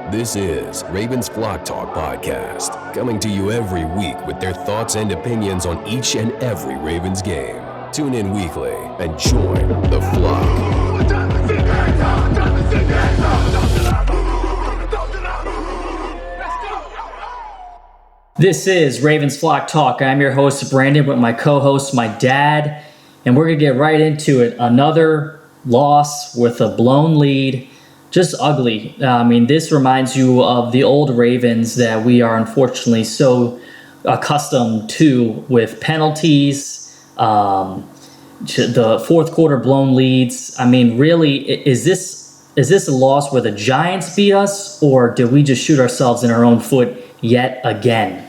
This is Ravens Flock Talk Podcast, coming to you every week with their thoughts and opinions on each and every Ravens game. Tune in weekly and join the flock. This is Ravens Flock Talk. I'm your host, Brandon, with my co-host, my dad, and we're going to get right into it. Another loss with a blown lead. Just ugly. This reminds you of the old Ravens that we are unfortunately so accustomed to, with penalties, the fourth quarter blown leads. Really, is this a loss where the Giants beat us, or did we just shoot ourselves in our own foot yet again?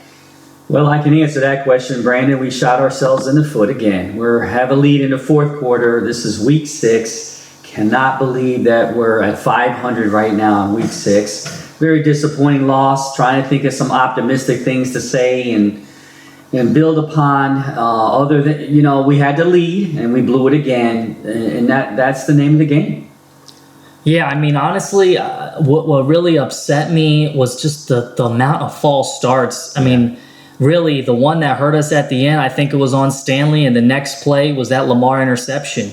Well, I can answer that question, Brandon. We shot ourselves in the foot again. We have a lead in the fourth quarter. This is week 6. Cannot believe that we're at 500 right now in week 6. Very disappointing loss. Trying to think of some optimistic things to say and build upon. Other than, we had the lead and we blew it again, and that's the name of the game. Yeah, honestly, what really upset me was just the amount of false starts. Really, the one that hurt us at the end, I think it was on Stanley, and the next play was that Lamar interception.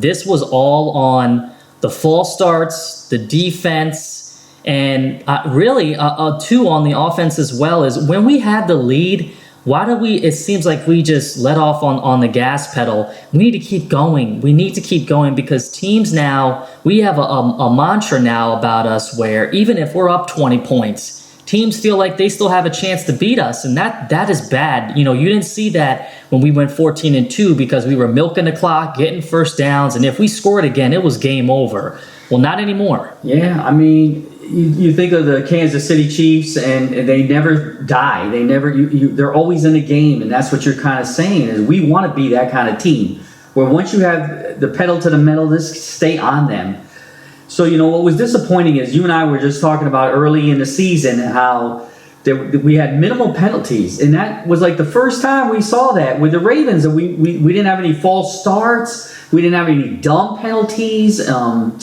This was all on the false starts, the defense, and really, too, on the offense as well. Is when we had the lead, it seems like we just let off on the gas pedal. We need to keep going. We need to keep going because teams now, we have a mantra now about us where even if we're up 20 points, teams feel like they still have a chance to beat us, and that is bad. You didn't see that when we went 14-2 because we were milking the clock, getting first downs, and if we scored again, it was game over. Well, not anymore. Yeah, you think of the Kansas City Chiefs, and they never die. They're always in the game, and that's what you're kind of saying is we want to be that kind of team where once you have the pedal to the metal, just stay on them. So, what was disappointing is you and I were just talking about early in the season how we had minimal penalties. And that was like the first time we saw that with the Ravens. And we didn't have any false starts. We didn't have any dumb penalties. And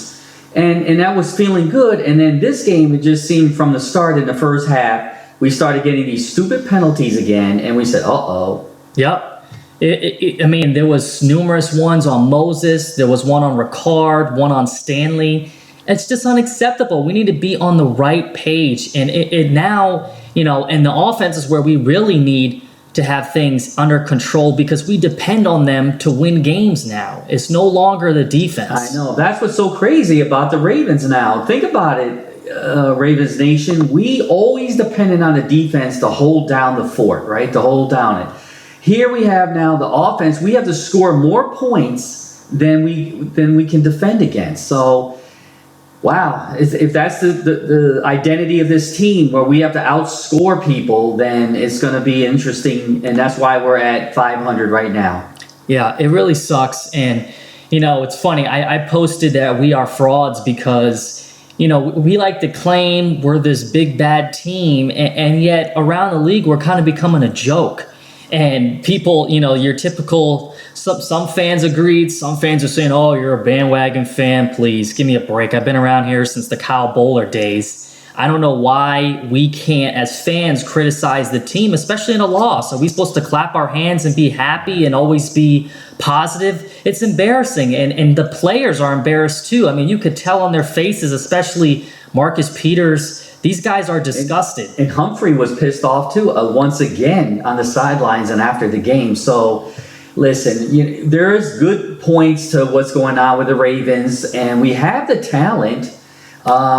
that was feeling good. And then this game, it just seemed from the start in the first half, we started getting these stupid penalties again. And we said, uh-oh. Yep. There was numerous ones on Moses. There was one on Ricard, one on Stanley. It's just unacceptable. We need to be on the right page. And it now, and the offense is where we really need to have things under control because we depend on them to win games now. It's no longer the defense. I know. That's what's so crazy about the Ravens now. Think about it, Ravens Nation. We always depended on the defense to hold down the fort, right? To hold down it. Here we have now the offense. We have to score more points than we can defend against. So, wow, if that's the identity of this team where we have to outscore people, then it's going to be interesting, and that's why we're at 500 right now. Yeah, it really sucks, and it's funny. I posted that we are frauds because we like to claim we're this big bad team, and yet around the league we're kind of becoming a joke. And people, your typical, some fans agreed. Some fans are saying, oh, you're a bandwagon fan. Please give me a break. I've been around here since the Kyle Bowler days. I don't know why we can't, as fans, criticize the team, especially in a loss. Are we supposed to clap our hands and be happy and always be positive? It's embarrassing. And the players are embarrassed too. You could tell on their faces, especially Marcus Peters. These guys are disgusted. And Humphrey was pissed off too, once again on the sidelines and after the game. So, listen, there's good points to what's going on with the Ravens, and we have the talent.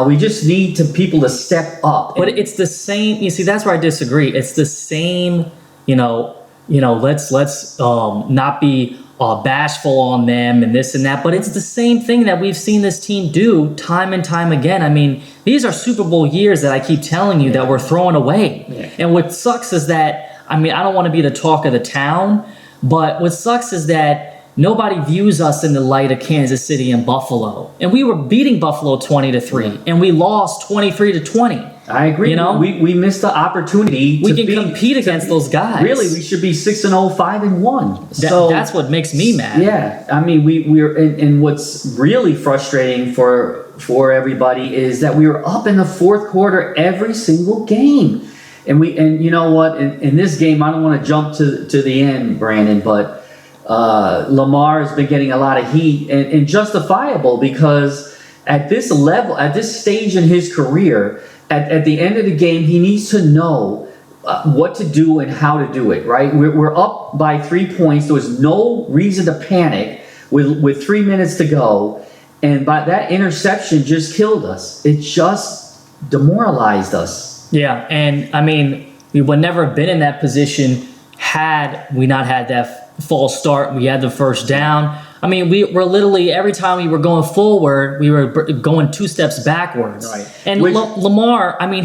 We just need people to step up. But it's the same. You see, that's where I disagree. It's the same. Let's not be bashful on them and this and that. But it's the same thing that we've seen this team do time and time again. These are Super Bowl years that I keep telling you that we're throwing away. Yeah. And what sucks is that, I don't want to be the talk of the town, but what sucks is that nobody views us in the light of Kansas City and Buffalo. And we were beating Buffalo 20-3, and we lost 23-20. I agree. We missed the opportunity. We can compete against those guys. Really, we should be 6-0, 5-1. So that's what makes me mad. Yeah, we're and what's really frustrating for for everybody is that we were up in the fourth quarter every single game. And you know what? In this game, I don't want to jump to the end, Brandon, but Lamar has been getting a lot of heat, and justifiable, because at this level, at this stage in his career, at the end of the game, he needs to know what to do and how to do it, right? We're up by 3 points. There was no reason to panic with 3 minutes to go. And by that interception just killed us. It just demoralized us. Yeah, and I mean, we would never have been in that position had we not had that false start. We had the first down. I mean, we were literally, every time we were going forward, we were going 2 steps backwards. Right. And Lamar, I mean,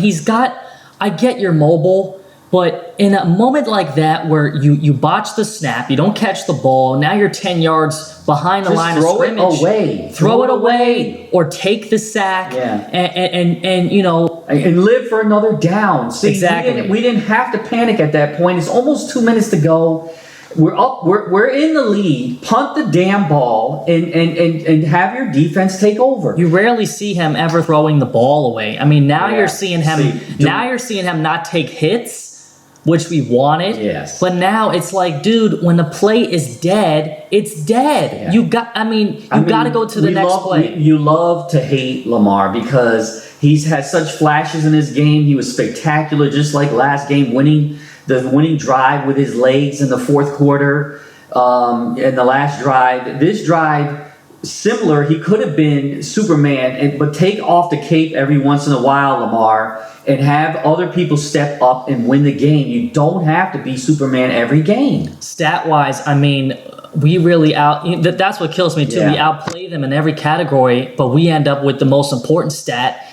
I get you're mobile, but in a moment like that where you botch the snap, you don't catch the ball, now you're 10 yards behind the line of scrimmage. Throw it away. Or take the sack. Yeah. And you know. And live for another down. See, exactly. We didn't have to panic at that point. It's almost 2 minutes to go. We're up. We're in the lead. Punt the damn ball and have your defense take over. You rarely see him ever throwing the ball away. I mean, now you're seeing him. You're seeing him not take hits, which we wanted. Yes. But now it's like, dude, when the play is dead, it's dead. Yeah. You got to go to the next play. You love to hate Lamar because he's had such flashes in his game. He was spectacular, just like last game, winning the winning drive with his legs in the fourth quarter, in the last drive. This drive, similar, he could have been Superman, but take off the cape every once in a while, Lamar, and have other people step up and win the game. You don't have to be Superman every game. Stat-wise, I mean, we really that's what kills me too. Yeah. We outplay them in every category, but we end up with the most important stat,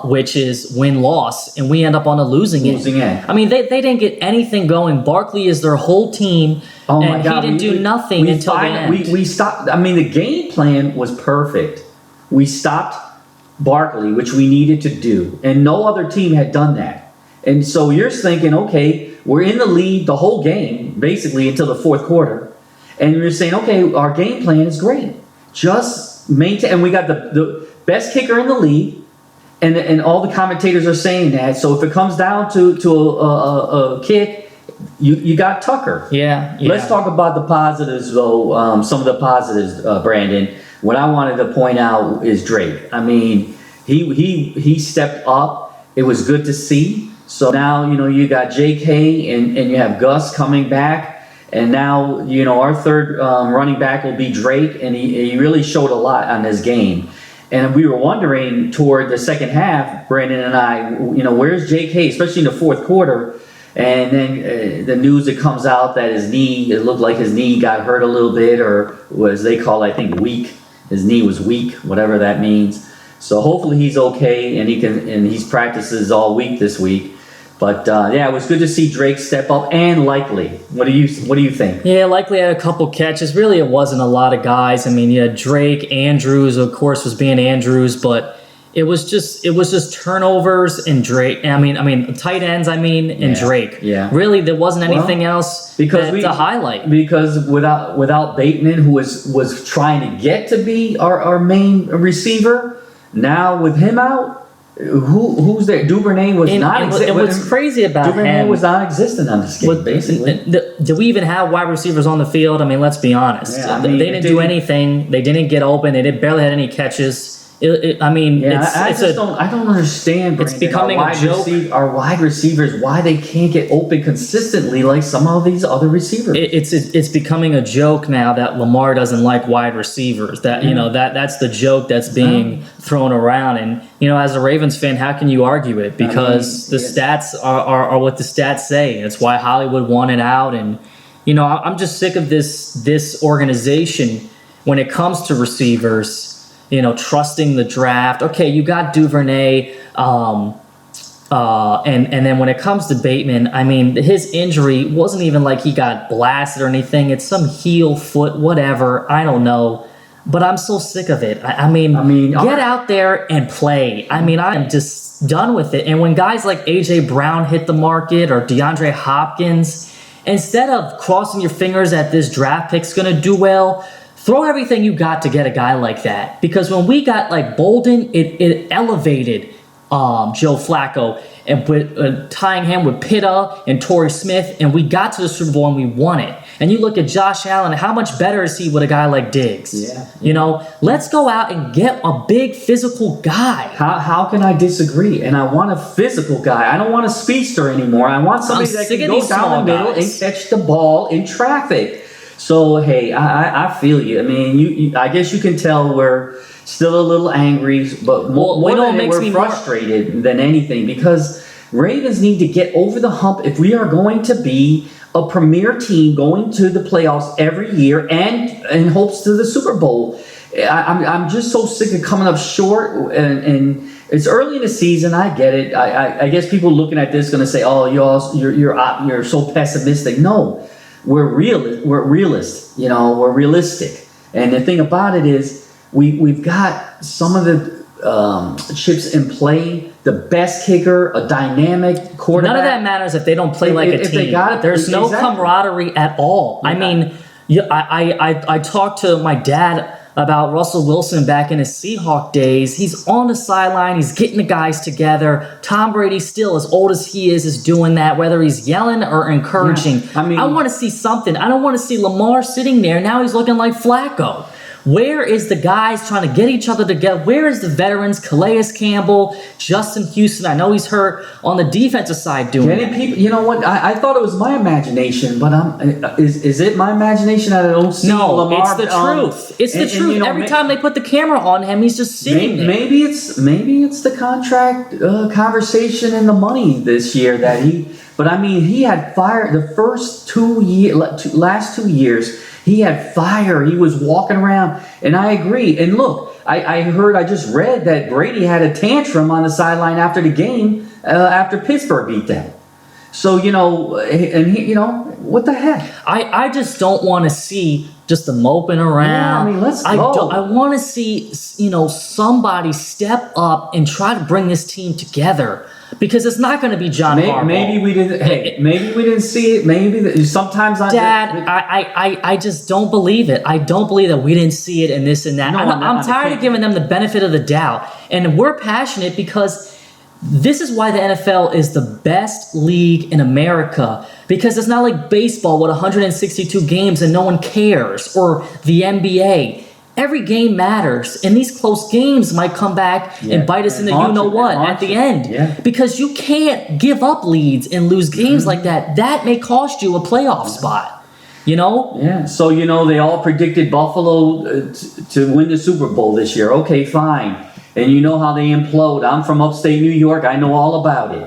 which is win-loss, and we end up on a losing end. I mean, they didn't get anything going. Barkley is their whole team, and he didn't do nothing until the end. We stopped. I mean, the game plan was perfect. We stopped Barkley, which we needed to do, and no other team had done that. And so you're thinking, okay, we're in the lead the whole game, basically until the fourth quarter, and you're saying, okay, our game plan is great. Just maintain, and we got the best kicker in the league. And all the commentators are saying that. So if it comes down to a kick, you got Tucker. Yeah. Let's talk about the positives, though. Some of the positives, Brandon. What I wanted to point out is Drake. I mean, he stepped up. It was good to see. So now, you got J.K. and you have Gus coming back. And now, our third running back will be Drake. And he really showed a lot on this game. And we were wondering toward the second half, Brandon and I, where's J.K., especially in the fourth quarter. And then the news that comes out that it looked like his knee got hurt a little bit, or as they call it, I think, weak. His knee was weak, whatever that means. So hopefully he's okay, and he's practices all week this week. But it was good to see Drake step up, and Likely. What do you think? Yeah, Likely had a couple catches. Really, it wasn't a lot of guys. I mean, you had Drake, Andrews, of course, was being Andrews, but it was just turnovers and Drake. I mean, tight ends. And Drake. Yeah. Really, there wasn't anything else to highlight. Because without Bateman, who was trying to get to be our main receiver, now with him out. Who's there? Duvernay was non-existent. And what's crazy about Duvernay was non-existent on this game, basically. Do we even have wide receivers on the field? I mean, let's be honest. Yeah, they didn't do anything. They didn't get open. They barely had any catches. I don't understand. Brandon, it's becoming a joke. Our wide receivers, why they can't get open consistently like some of these other receivers. It's becoming a joke now that Lamar doesn't like wide receivers. That that's the joke that's being thrown around. And as a Ravens fan, how can you argue it? Because the stats are what the stats say. It's why Hollywood won it out. And I'm just sick of this organization when it comes to receivers. Trusting the draft. Okay, you got Duvernay, and then when it comes to Bateman, I mean, his injury wasn't even like he got blasted or anything. It's some heel, foot, whatever. I don't know, but I'm so sick of it. I mean, get out there and play. I mean, I am just done with it. And when guys like A.J. Brown hit the market or DeAndre Hopkins, instead of crossing your fingers that this draft pick's going to do well, throw everything you got to get a guy like that. Because when we got like Bolden, it elevated Joe Flacco and with tying him with Pitta and Torrey Smith, and we got to the Super Bowl and we won it. And you look at Josh Allen, how much better is he with a guy like Diggs? Yeah. You know, let's go out and get a big physical guy. How can I disagree? And I want a physical guy. I don't want a speedster anymore. I want somebody that can go down the middle and catch the ball in traffic. So, hey, I feel you. I mean, you I guess you can tell we're still a little angry, but we're frustrated than anything, because Ravens need to get over the hump if we are going to be a premier team going to the playoffs every year and in hopes to the Super Bowl. I'm just so sick of coming up short, and it's early in the season. I get it. I guess people looking at this going to say, "Oh, you're so pessimistic." No, we're realists. You know, we're realistic. And the thing about it is, we've got some of the chips in play. The best kicker, a dynamic quarterback. None of that matters if they don't play like a team. They got it, there's no camaraderie at all. Yeah. I mean, I talked to my dad about Russell Wilson back in his Seahawk days. He's on the sideline. He's getting the guys together. Tom Brady, still as old as he is doing that, whether he's yelling or encouraging. Yeah. I want to see something. I don't want to see Lamar sitting there. Now he's looking like Flacco. Where is the guys trying to get each other together? Where is the veterans? Calais Campbell, Justin Houston. I know he's hurt on the defensive side doing it. People, you know what? I thought it was my imagination, but is it my imagination that I don't see Lamar? It's the truth. It's the truth. Every time they put the camera on him, he's just sitting there. Maybe it's the contract conversation and the money this year that he. But I mean, he had fire the first last 2 years. He had fire. He was walking around. And I agree. And look, I just read that Brady had a tantrum on the sideline after the game, after Pittsburgh beat them. So, what the heck? I just don't want to see just the moping around. Yeah, I mean, let's go. I want to see, somebody step up and try to bring this team together. Because it's not going to be John Harbaugh. Maybe we didn't see it. Maybe sometimes I just don't believe it. I don't believe that we didn't see it and this and that. I'm tired of giving them the benefit of the doubt. And we're passionate because this is why the NFL is the best league in America. Because it's not like baseball with 162 games and no one cares, or the NBA. Every game matters, and these close games might come back and bite us in the you-know-what at the end. Yeah. Because you can't give up leads and lose games like that. That may cost you a playoff spot, Yeah, so, they all predicted Buffalo to win the Super Bowl this year. Okay, fine. And you know how they implode. I'm from upstate New York. I know all about it.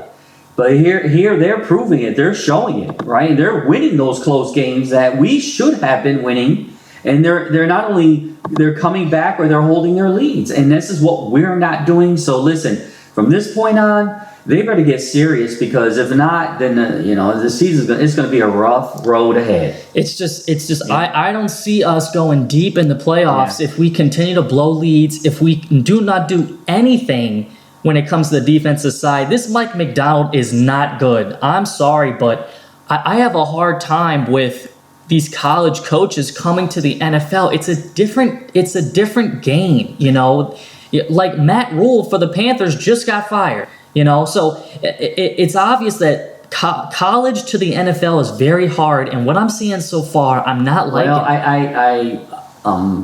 But here they're proving it. They're showing it, right? They're winning those close games that we should have been winning. And they're not only they're coming back, or they're holding their leads, and this is what we're not doing. So listen, from this point on, they better get serious, because if not, then the season's it's going to be a rough road ahead. It's just I don't see us going deep in the playoffs if we continue to blow leads. If we do not do anything when it comes to the defensive side, this Mike Macdonald is not good. I'm sorry, but I have a hard time with these college coaches coming to the NFL. It's a different game, Like Matt Rule for the Panthers just got fired, So it's obvious that college to the NFL is very hard, and what I'm seeing so far, I'm not liking. Well,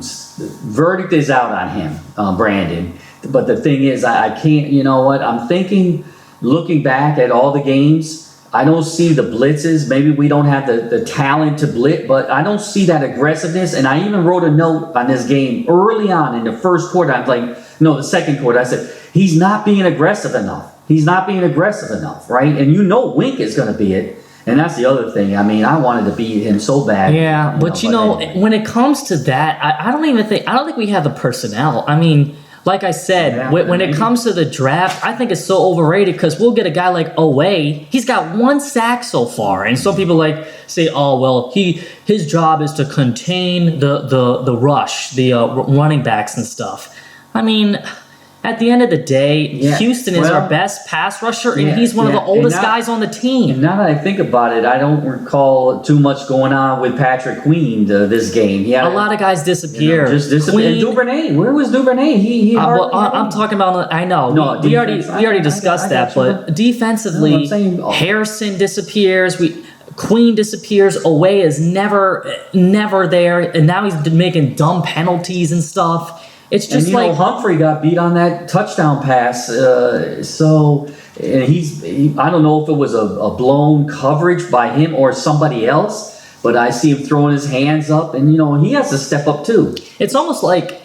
verdict is out on him, Brandon. But the thing is, I can't. You know what? I'm thinking, looking back at all the games, I don't see the blitzes. Maybe we don't have the talent to blitz, but I don't see that aggressiveness. And I even wrote a note on this game early on in the first quarter. I'm like, no, the second quarter. I said, he's not being aggressive enough. He's not being aggressive enough, right? And Wink is going to be it. And that's the other thing. I mean, I wanted to beat him so bad. Yeah, but anyway. When it comes to that, I don't think we have the personnel. I mean, like I said, when it comes to the draft, I think it's so overrated, because we'll get a guy like Oweh. He's got 1 sack so far, and some people say, "Oh, well, his job is to contain the rush, the running backs and stuff." I mean, at the end of the day, Houston is our best pass rusher, and he's one of the oldest guys on the team. And now that I think about it, I don't recall too much going on with Patrick Queen this game. A lot of guys disappear. Just disappeared. And Duvernay, where was Duvernay? I'm talking about. I know. No, we already discussed that, but defensively, Harrison disappears. Queen disappears. Away is never there, and now he's making dumb penalties and stuff. It's just Humphrey got beat on that touchdown pass. I don't know if it was a blown coverage by him or somebody else, but I see him throwing his hands up, and he has to step up too. It's almost like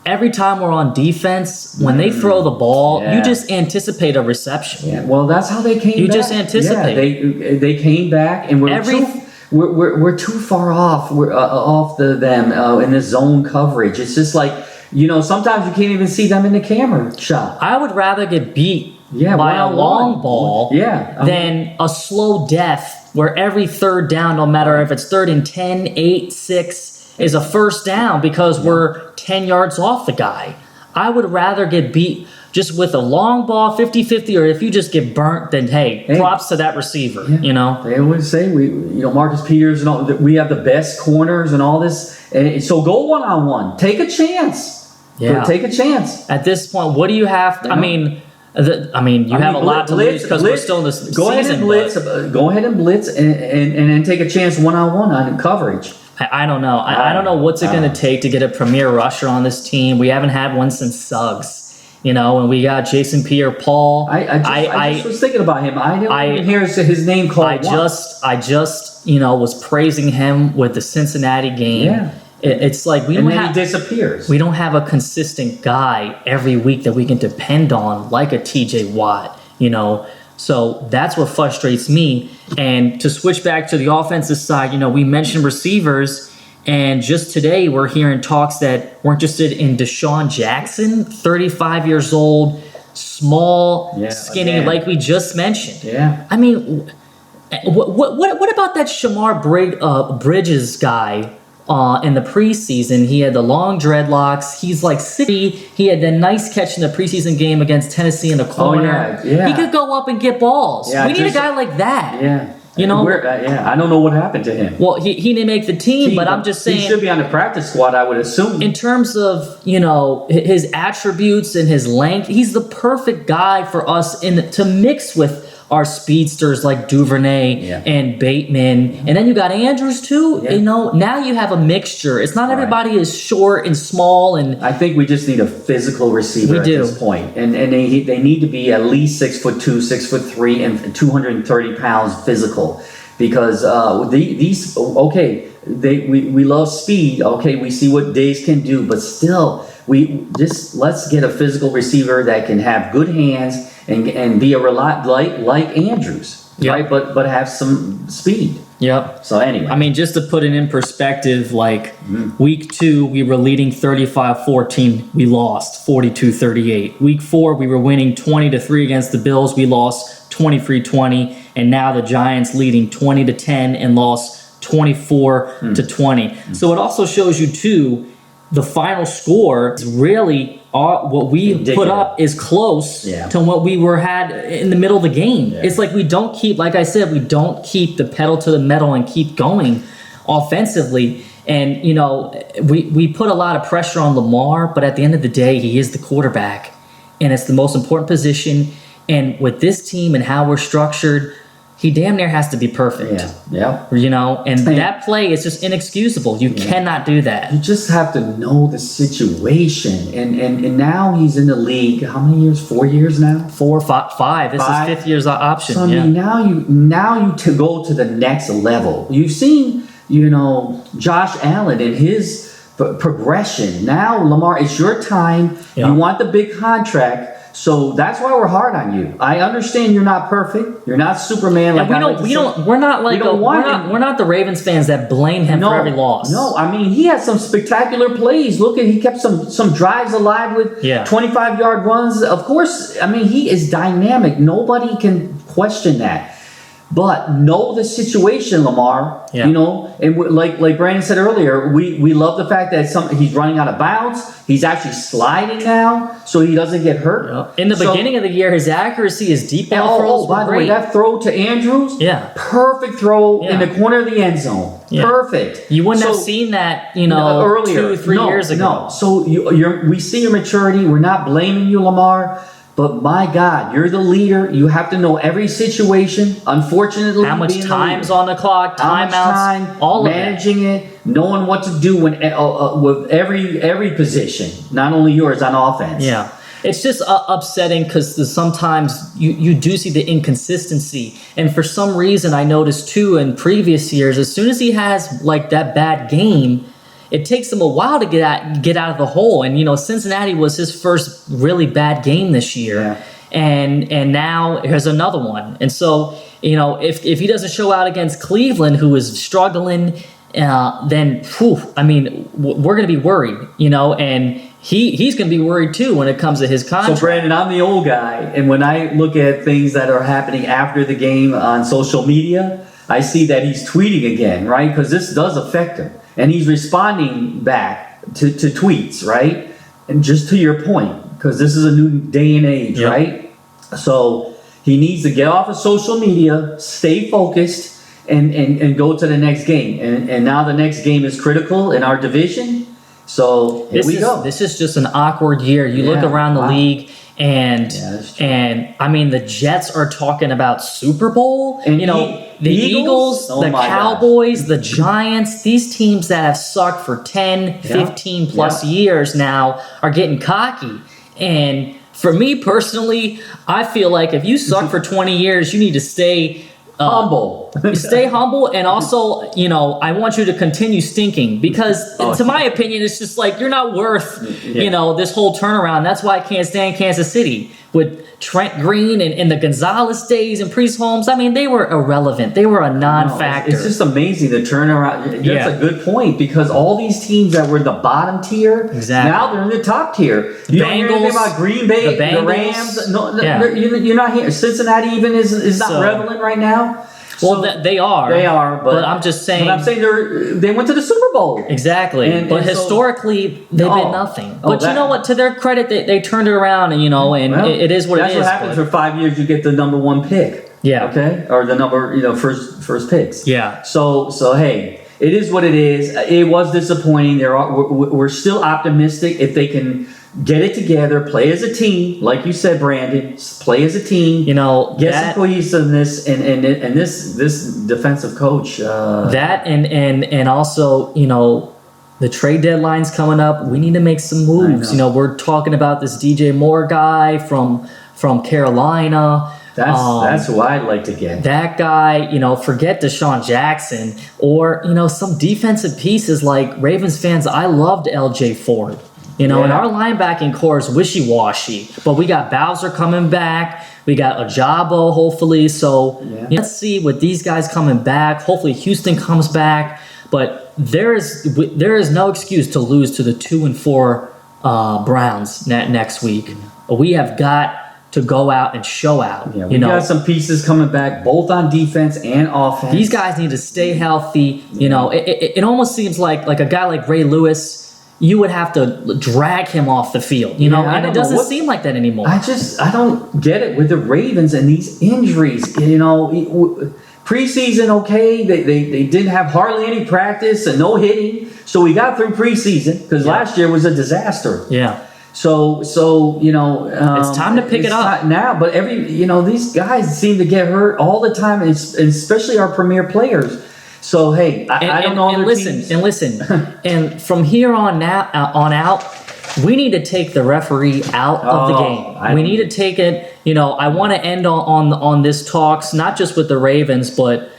every time we're on defense, when they throw the ball, you just anticipate a reception. Yeah, well, that's how they came back. You just anticipate. Yeah, they came back, and we're too far off. We're off them in the zone coverage. It's just like, sometimes you can't even see them in the camera shot. I would rather get beat by a long ball than a slow death where every third down, no matter if it's 3rd and 10, 8, 6, is a first down because we're 10 yards off the guy. I would rather get beat just with a long ball, 50-50, or if you just get burnt, then hey, props to that receiver. Yeah. They always say Marcus Peters and all, we have the best corners and all this. And so go one-on-one. Take a chance. Yeah. Take a chance. At this point, what do you have? You have a lot to lose because we're still in this season. Go ahead and blitz and then take a chance one-on-one on coverage. I don't know. I don't know what's it going to take to get a premier rusher on this team. We haven't had one since Suggs, and we got Jason Pierre-Paul. I just was thinking about him. I didn't hear his name called. I just was praising him with the Cincinnati game. Yeah. It's like he disappears. We don't have a consistent guy every week that we can depend on, like a TJ Watt, So that's what frustrates me. And to switch back to the offensive side, we mentioned receivers, and just today we're hearing talks that we're interested in Deshaun Jackson, 35 years old, small, skinny, like we just mentioned. Yeah. I mean, what about that Shamar Bridges guy? In the preseason, he had the long dreadlocks. He's like 60. He had the nice catch in the preseason game against Tennessee in the corner. He could go up and get balls. We need a guy like that. Yeah. I don't know what happened to him. Well, he didn't make the team, but I'm just saying he should be on the practice squad, I would assume. In terms of his attributes and his length, he's the perfect guy for us to mix with our speedsters like Duvernay and Bateman. And then you got Andrews too. Now you have a mixture. It's not everybody is short and small. And I think we just need a physical receiver at this point. And they need to be at least 6'2", 6'3", and 230 pounds physical. Because we love speed. Okay, we see what Days can do, but still, let's get a physical receiver that can have good hands and be a like Andrews, right? But have some speed. Yep. So anyway, just to put it in perspective, week 2 we were leading 35-14, we lost 42-38. Week 4 we were winning 20-3 against the Bills, we lost 23-20, and now the Giants leading 20-10 and lost 24-20. So it also shows you too, the final score is really what we put up is close to what we had in the middle of the game. It's like we don't keep the pedal to the metal and keep going offensively. And we put a lot of pressure on Lamar, but at the end of the day, he is the quarterback, and it's the most important position. And with this team and how we're structured, he damn near has to be perfect. And that play is just inexcusable. You cannot do that. You just have to know the situation. And now he's in the league. How many years? 4 years now? 4, 5. This is 5th year's option. So now you to go to the next level. You've seen, Josh Allen and his progression. Now, Lamar, it's your time. You want the big contract. So that's why we're hard on you. I understand you're not perfect. You're not Superman. We're not the Ravens fans that blame him for every loss. No, he had some spectacular plays. Look he kept some drives alive with 25-yard runs. Of course, he is dynamic. Nobody can question that. But know the situation, Lamar. Yeah. You know, and like Brandon said earlier, we love the fact that he's running out of bounds. He's actually sliding now, so he doesn't get hurt. Yeah. In the beginning of the year, his accuracy, his deep ball throws by were the way, great. that throw to Andrews, perfect throw in the corner of the end zone. Yeah. Perfect. You wouldn't have seen that, earlier, 2-3 years ago. No. So we see your maturity. We're not blaming you, Lamar. But my God, you're the leader. You have to know every situation. Unfortunately, how much time's on the clock, timeouts, all managing it, knowing what to do when with every position, not only yours on offense. Yeah, it's just upsetting because sometimes you do see the inconsistency, and for some reason I noticed too in previous years, as soon as he has like that bad game, it takes him a while to get out of the hole. And Cincinnati was his first really bad game this year, and now here's another one. And so if he doesn't show out against Cleveland, who is struggling, then we're going to be worried. And he's going to be worried too when it comes to his contract. So Brandon, I'm the old guy, and when I look at things that are happening after the game on social media, I see that he's tweeting again, right? Because this does affect him. And he's responding back to tweets, right? And just to your point, because this is a new day and age, right? So he needs to get off of social media, stay focused, and go to the next game. And now the next game is critical in our division. So here we go. This is just an awkward year. You look around the league, and I mean the Jets are talking about Super Bowl. And the Eagles, the Cowboys, the Giants, these teams that have sucked for 10, 15 plus years now are getting cocky. And for me personally, I feel like if you suck for 20 years, you need to stay humble. Stay humble, and also, I want you to continue stinking because, to my opinion, it's just like you're not worth, this whole turnaround. That's why I can't stand Kansas City with Trent Green and the Gonzalez days and Priest Holmes. I mean, they were irrelevant. They were a non-factor. It's just amazing the turnaround. That's a good point because all these teams that were in the bottom tier, now they're in the top tier. You don't hear anything about Green Bay, the Rams. No, you're not here. Cincinnati even is not relevant right now. Well, they are. They are, but I'm just saying. But I'm saying they went to the Super Bowl. Exactly. But historically, they've been nothing. But you know what? To their credit, they turned it around, and it is what it is. That's what happens for 5 years. You get the number one pick. Yeah. Okay. Or the number, first picks. Yeah. So hey, it is what it is. It was disappointing. We're still optimistic if they can get it together, play as a team, like you said, Brandon. Play as a team. Get some cohesiveness, and this defensive coach. That and also the trade deadline's coming up. We need to make some moves. We're talking about this DJ Moore guy from Carolina. That's who I'd like to get. That guy, forget Deshaun Jackson or some defensive pieces like Ravens fans. I loved LJ Ford. And our linebacking core is wishy-washy. But we got Bowser coming back. We got Ajabo, hopefully. So let's see with these guys coming back. Hopefully Houston comes back. But there is no excuse to lose to the 2-4 Browns next week. We have got to go out and show out. Yeah, we got some pieces coming back, both on defense and offense. These guys need to stay healthy. It almost seems like a guy like Ray Lewis, you would have to drag him off the field, and it doesn't seem like that anymore. I don't get it with the Ravens and these injuries. Preseason, okay, they didn't have hardly any practice and no hitting, so we got through preseason because last year was a disaster. Yeah. So it's time to pick it up now. But these guys seem to get hurt all the time, and especially our premier players. So hey, I don't know. And listen, and from here on out, we need to take the referee out of the game. We need to take it. I want to end on this talks, not just with the Ravens, but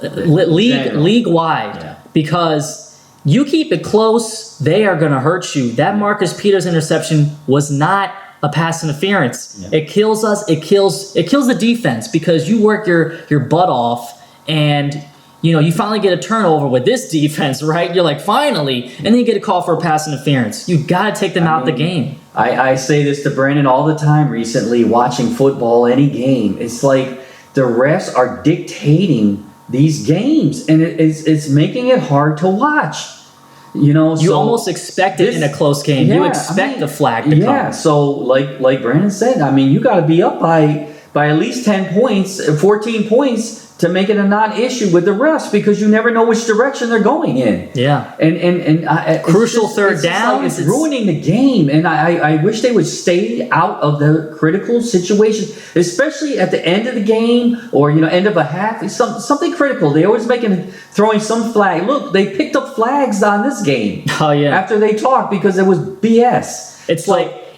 league wide, because you keep it close, they are going to hurt you. That Marcus Peters interception was not a pass interference. Yeah. It kills us. It kills the defense because you work your butt off and. You finally get a turnover with this defense, right? You're like, finally. And then you get a call for a pass interference. You got to take them out the game. I say this to Brandon all the time recently, watching football, any game. It's like the refs are dictating these games, and it's making it hard to watch. You almost expect it in a close game. You expect the flag to come. Yeah, so like Brandon said, I mean, you got to be up by at least 10 points, 14 points to make it a non-issue with the refs, because you never know which direction they're going in. Yeah. And crucial third down. It's ruining the game, and I wish they would stay out of the critical situations, especially at the end of the game or end of a half. Something critical. They always throwing some flag. Look, they picked up flags on this game. Oh yeah. After they talked, because it was BS. It's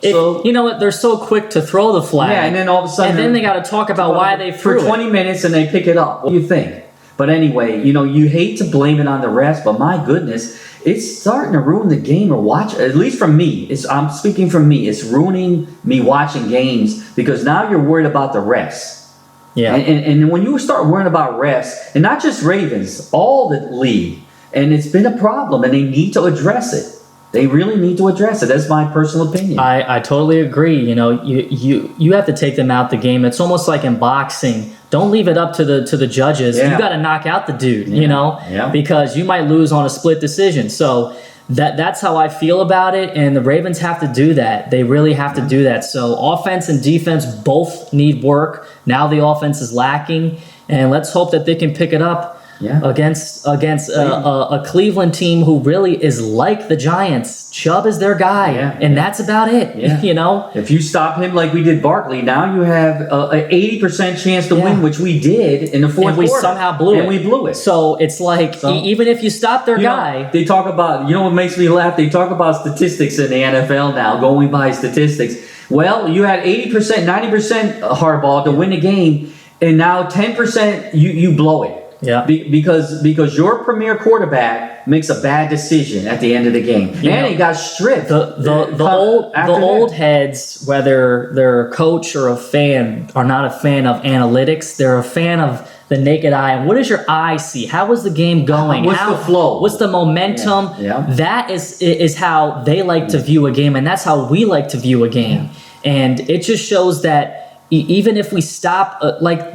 you know what? They're so quick to throw the flag. Yeah, and then all of a sudden, and then they got to talk about why they threw for 20 minutes, and they pick it up. What do you think? But anyway, you hate to blame it on the refs, but my goodness, it's starting to ruin the game or watch. At least for me, I'm speaking from me. It's ruining me watching games, because now you're worried about the refs. Yeah. And when you start worrying about refs, and not just Ravens, all the league, and it's been a problem, and they need to address it. They really need to address it. That's my personal opinion. I totally agree. You have to take them out the game. It's almost like in boxing. Don't leave it up to the judges. Yeah. You got to knock out the dude, Yeah. because you might lose on a split decision. So that's how I feel about it, and the Ravens have to do that. They really have to do that. So offense and defense both need work. Now the offense is lacking, and let's hope that they can pick it up. Yeah. Against a Cleveland team who really is like the Giants. Chubb is their guy, and that's about it. Yeah. If you stop him like we did Barkley, now you have an 80% chance to win, which we did in the fourth quarter. And we somehow blew it. And we blew it. So it's like, even if you stop their guy. They talk about, what makes me laugh? They talk about statistics in the NFL now, going by statistics. Well, you had 80%, 90% hardball to win the game, and now 10% you blow it. Yeah, because your premier quarterback makes a bad decision at the end of the game, and he got stripped. The old heads, whether they're a coach or a fan, are not a fan of analytics. They're a fan of the naked eye. And what does your eye see? How is the game going? What's the flow? What's the momentum? Yeah. That is how they like to view a game, and that's how we like to view a game. And it just shows that even if we stop,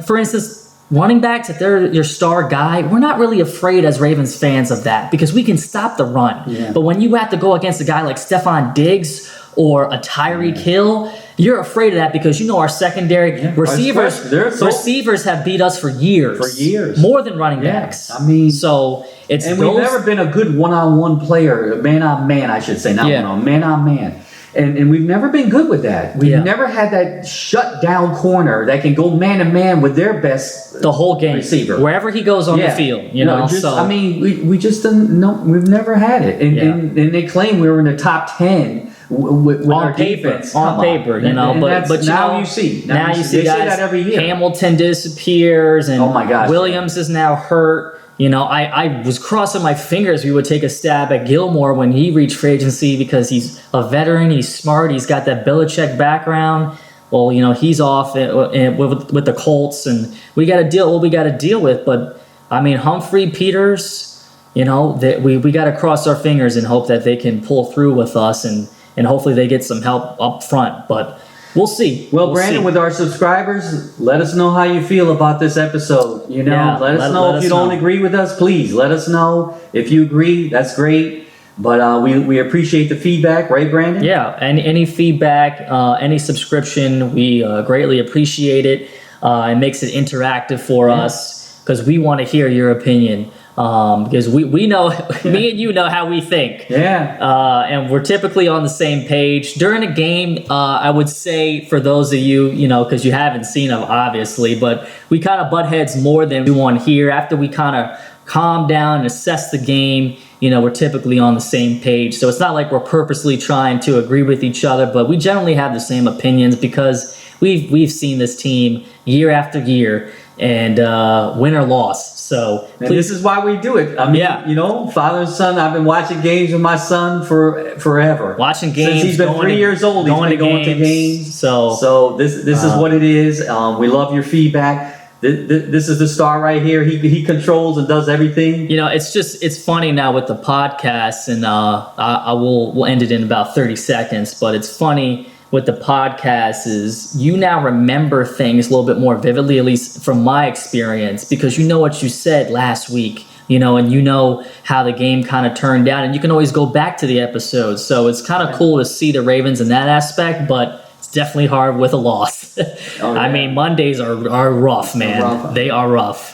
for instance, running backs, if they're your star guy, we're not really afraid as Ravens fans of that, because we can stop the run. Yeah. But when you have to go against a guy like Stephon Diggs or a Tyreek Hill, you're afraid of that, because our secondary receivers have beat us for years. More than running backs. I mean, so it's we've never been a good one-on-one player, man-on-man, I should say, not one-on-one, man-on-man. And we've never been good with that. We've never had that shut down corner that can go man to man with their best the whole game receiver wherever he goes on the field. We just didn't know. We've never had it. And they claim we were in the top 10 with our defense on paper. But now you see. Now you see they guys, say that every year. Hamilton disappears, and oh my gosh, Williams is now hurt. I was crossing my fingers we would take a stab at Gilmore when he reached free agency, because he's a veteran, he's smart, he's got that Belichick background. Well, he's off with the Colts, and we got to deal what we got to deal with. But I mean, Humphrey, Peters, we got to cross our fingers and hope that they can pull through with us, and hopefully they get some help up front. But we'll see. Well, Brandon, with our subscribers, let us know how you feel about this episode. Let us know if you don't agree with us. Please let us know. If you agree, that's great. But we appreciate the feedback, right, Brandon? Yeah, and any feedback, any subscription, we greatly appreciate it. It makes it interactive for us, because we want to hear your opinion. Because we know, me and you know how we think. Yeah. And we're typically on the same page. During a game, I would say, for those of you, because you haven't seen them, obviously, but we kind of butt heads more than we want to hear. After we kind of calm down and assess the game, we're typically on the same page. So it's not like we're purposely trying to agree with each other, but we generally have the same opinions, because we've seen this team year after year, and win or loss. So this is why we do it. I mean, father and son. I've been watching games with my son for forever. Watching games since he's been 3 years old. He's been going to games. So this is what it is. We love your feedback. This is the star right here. He controls and does everything. It's funny now with the podcast, and we'll end it in about 30 seconds. But it's funny with the podcast is you now remember things a little bit more vividly, at least from my experience, because you know what you said last week, and you know how the game kind of turned out, and you can always go back to the episode. So it's kind of cool to see the Ravens in that aspect, but it's definitely hard with a loss. I mean, Mondays are rough, man. They are rough.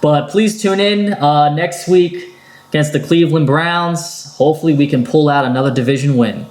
But please tune in next week against the Cleveland Browns. Hopefully we can pull out another division win.